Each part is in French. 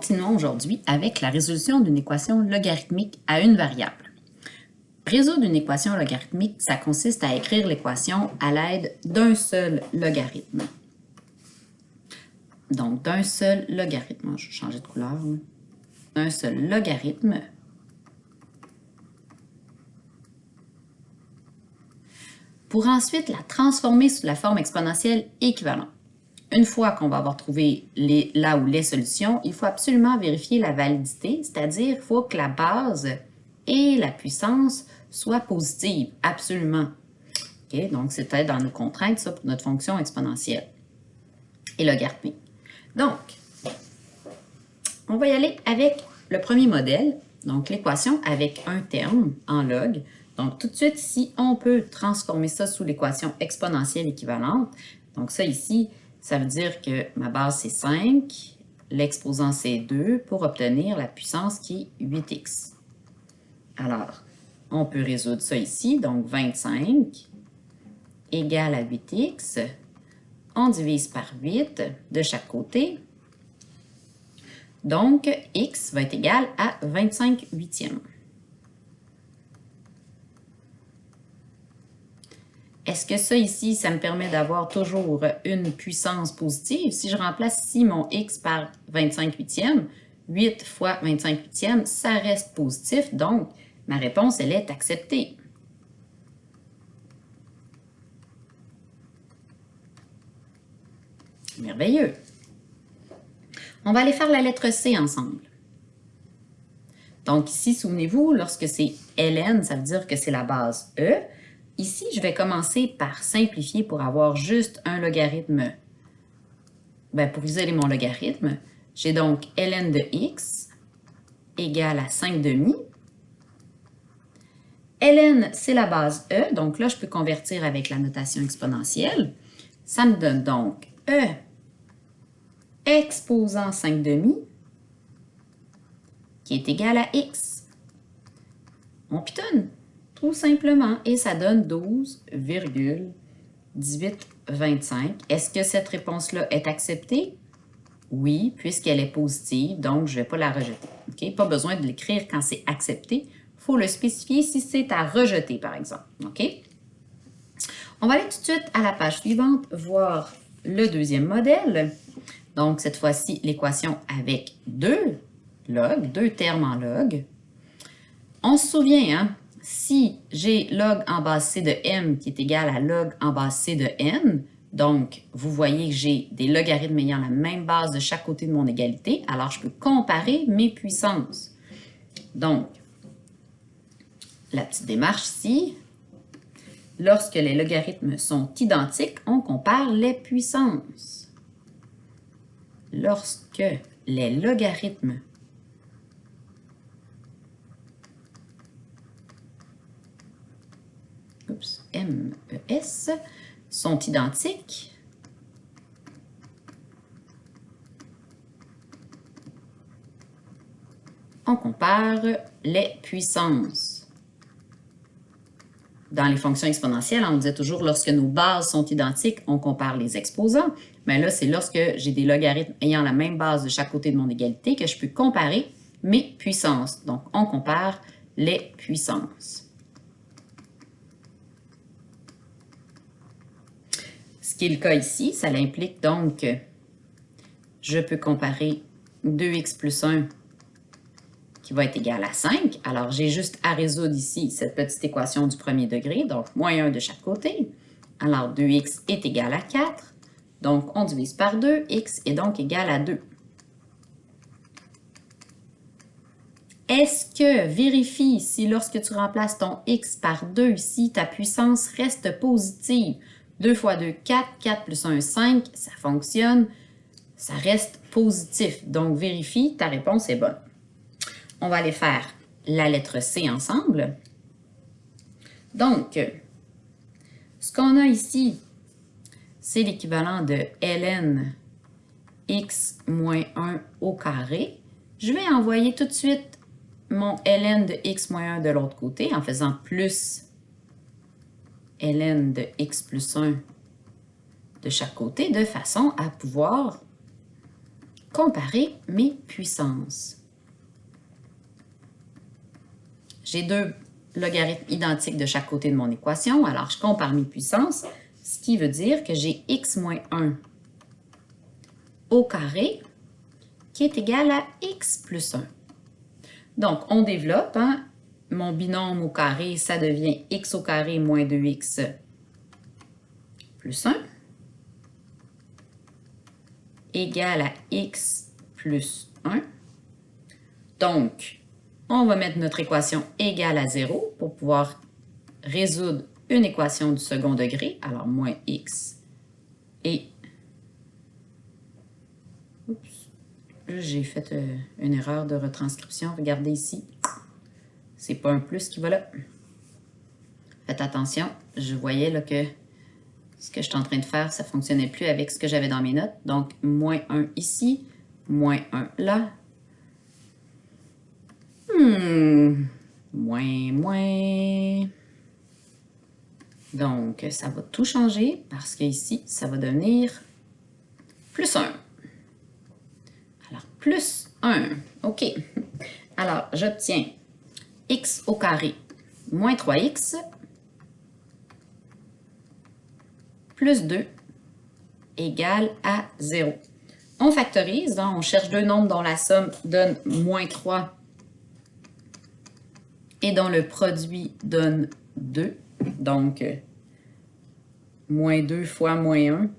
Continuons aujourd'hui avec la résolution d'une équation logarithmique à une variable. Résoudre une équation logarithmique, ça consiste à écrire l'équation à l'aide d'un seul logarithme. Donc, d'un seul logarithme. Je vais changer de couleur. D'un seul logarithme pour ensuite la transformer sous la forme exponentielle équivalente. Une fois qu'on va avoir trouvé là où les solutions, il faut absolument vérifier la validité, c'est-à-dire qu'il faut que la base et la puissance soient positives, absolument. Okay? Donc, c'était dans nos contraintes, ça, pour notre fonction exponentielle et logarithmique. Donc, on va y aller avec le premier modèle, donc l'équation avec un terme en log. Donc, tout de suite, ici, on peut transformer ça sous l'équation exponentielle équivalente. Donc, ça ici, ça veut dire que ma base, c'est 5, l'exposant, c'est 2, pour obtenir la puissance qui est 8x. Alors, on peut résoudre ça ici. Donc, 25 égale à 8x. On divise par 8 de chaque côté. Donc, x va être égal à 25 huitièmes. Est-ce que ça ici, ça me permet d'avoir toujours une puissance positive? Si je remplace ici mon x par 25 huitièmes, 8 fois 25 huitièmes, ça reste positif. Donc, ma réponse, elle est acceptée. Merveilleux. On va aller faire la lettre C ensemble. Donc ici, souvenez-vous, lorsque c'est ln, ça veut dire que c'est la base E. Ici, je vais commencer par simplifier pour avoir juste un logarithme. Pour isoler mon logarithme, j'ai donc ln de x égale à 5 demi. Ln, c'est la base E, donc là, je peux convertir avec la notation exponentielle. Ça me donne donc E exposant 5 demi qui est égal à x. On pitonne, tout simplement, et ça donne 12,1825. Est-ce que cette réponse-là est acceptée? Oui, puisqu'elle est positive, donc je ne vais pas la rejeter. Okay? Pas besoin de l'écrire quand c'est accepté. Il faut le spécifier si c'est à rejeter, par exemple. Okay? On va aller tout de suite à la page suivante, voir le deuxième modèle. Donc, cette fois-ci, l'équation avec deux termes en log. On se souvient, hein, si j'ai log en base c de m qui est égal à log en base c de n, donc vous voyez que j'ai des logarithmes ayant la même base de chaque côté de mon égalité, alors je peux comparer mes puissances. Donc, la petite démarche ici, lorsque les logarithmes sont identiques, on compare les puissances. Lorsque les logarithmes MES sont identiques, on compare les puissances. Dans les fonctions exponentielles, on disait toujours lorsque nos bases sont identiques, on compare les exposants. Mais là, c'est lorsque j'ai des logarithmes ayant la même base de chaque côté de mon égalité que je peux comparer mes puissances. Donc, on compare les puissances. Ce qui est le cas ici, ça implique donc que je peux comparer 2x plus 1 qui va être égal à 5. Alors, j'ai juste à résoudre ici cette petite équation du premier degré, donc moins 1 de chaque côté. Alors, 2x est égal à 4. Donc, on divise par 2, x est donc égal à 2. Est-ce que vérifie si lorsque tu remplaces ton x par 2 ici, ta puissance reste positive? 2 fois 2, 4, 4 plus 1, 5, ça fonctionne, ça reste positif. Donc, vérifie, ta réponse est bonne. On va aller faire la lettre C ensemble. Donc, ce qu'on a ici, c'est l'équivalent de ln x moins 1 au carré. Je vais envoyer tout de suite mon ln de x moins 1 de l'autre côté en faisant plus ln de x plus 1 de chaque côté, de façon à pouvoir comparer mes puissances. J'ai deux logarithmes identiques de chaque côté de mon équation, alors je compare mes puissances, ce qui veut dire que j'ai x moins 1 au carré qui est égal à x plus 1. Donc, on développe, hein? Mon binôme au carré, ça devient x au carré moins 2x plus 1 égale à x plus 1. Donc, on va mettre notre équation égale à 0 pour pouvoir résoudre une équation du second degré. Alors, moins x et... Oups, j'ai fait une erreur de retranscription. Regardez ici. C'est pas un plus qui va là. Faites attention, je voyais là que ce que je suis en train de faire, ça ne fonctionnait plus avec ce que j'avais dans mes notes. Donc, moins 1 ici, moins 1 là. Moins. Donc, ça va tout changer parce qu'ici, ça va devenir plus 1. Alors, plus 1. OK. Alors, j'obtiens x au carré moins 3x plus 2 égale à 0. On factorise, hein, on cherche deux nombres dont la somme donne moins 3 et dont le produit donne 2. Donc, moins 2 fois moins 1,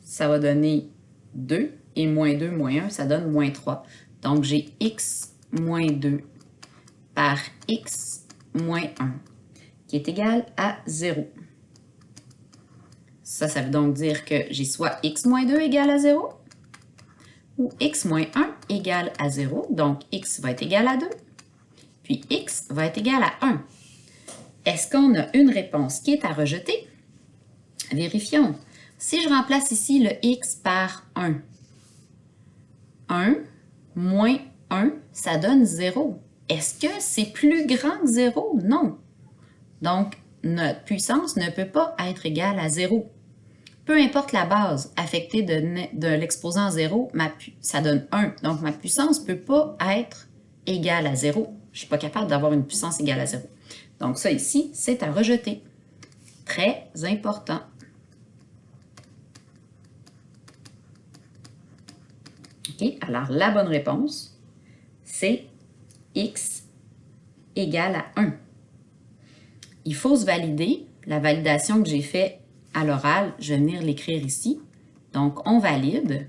ça va donner 2. Et moins 2 moins 1, ça donne moins 3. Donc, j'ai x moins 2 par x moins 1, qui est égal à 0. Ça veut donc dire que j'ai soit x moins 2 égale à 0, ou x moins 1 égale à 0. Donc, x va être égal à 2, puis x va être égal à 1. Est-ce qu'on a une réponse qui est à rejeter? Vérifions. Si je remplace ici le x par 1, 1 moins 1, ça donne 0. Est-ce que c'est plus grand que 0? Non. Donc, notre puissance ne peut pas être égale à 0. Peu importe la base affectée de l'exposant 0, ça donne 1. Donc, ma puissance ne peut pas être égale à 0. Je ne suis pas capable d'avoir une puissance égale à 0. Donc, ça ici, c'est à rejeter. Très important. OK, alors la bonne réponse, c'est x égale à 1. Il faut se valider. La validation que j'ai faite à l'oral, je vais venir l'écrire ici. Donc, on valide.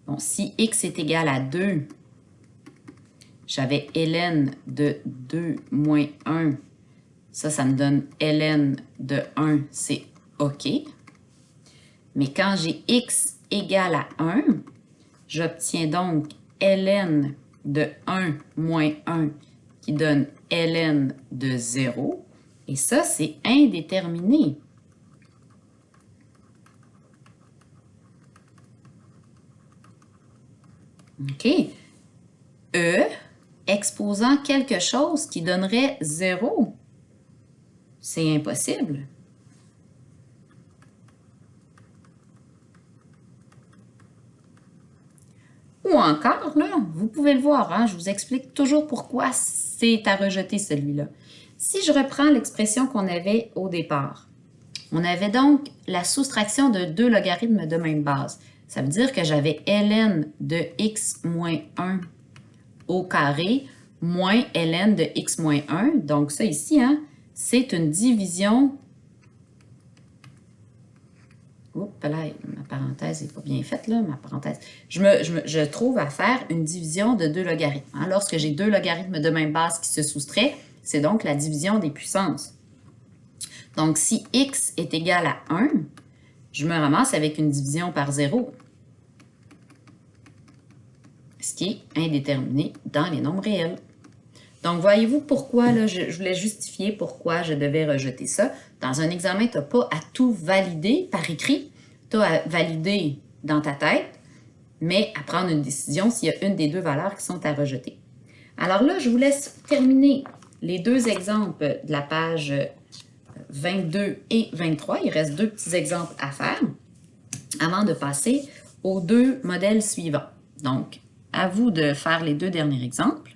Bon, si x est égal à 2, j'avais ln de 2 moins 1. Ça me donne ln de 1, c'est OK. Mais quand j'ai x égale à 1, j'obtiens donc ln de 1 moins 1 qui donne ln de 0. Et ça, c'est indéterminé. OK. E exposant quelque chose qui donnerait 0. C'est impossible. Ou encore, là, vous pouvez le voir, hein, je vous explique toujours pourquoi c'est à rejeter celui-là. Si je reprends l'expression qu'on avait au départ, on avait donc la soustraction de deux logarithmes de même base. Ça veut dire que j'avais ln de x moins 1 au carré moins ln de x moins 1. Donc ça ici, hein, c'est une division. Oups, là, ma parenthèse n'est pas bien faite, là, ma parenthèse. Je trouve à faire une division de deux logarithmes. Hein. Lorsque j'ai deux logarithmes de même base qui se soustraient, c'est donc la division des puissances. Donc, si x est égal à 1, je me ramasse avec une division par 0, ce qui est indéterminé dans les nombres réels. Donc, voyez-vous pourquoi, là, je voulais justifier pourquoi je devais rejeter ça. Dans un examen, tu n'as pas à tout valider par écrit, tu as à valider dans ta tête, mais à prendre une décision s'il y a une des deux valeurs qui sont à rejeter. Alors là, je vous laisse terminer les deux exemples de la page 22 et 23. Il reste deux petits exemples à faire avant de passer aux deux modèles suivants. Donc, à vous de faire les deux derniers exemples.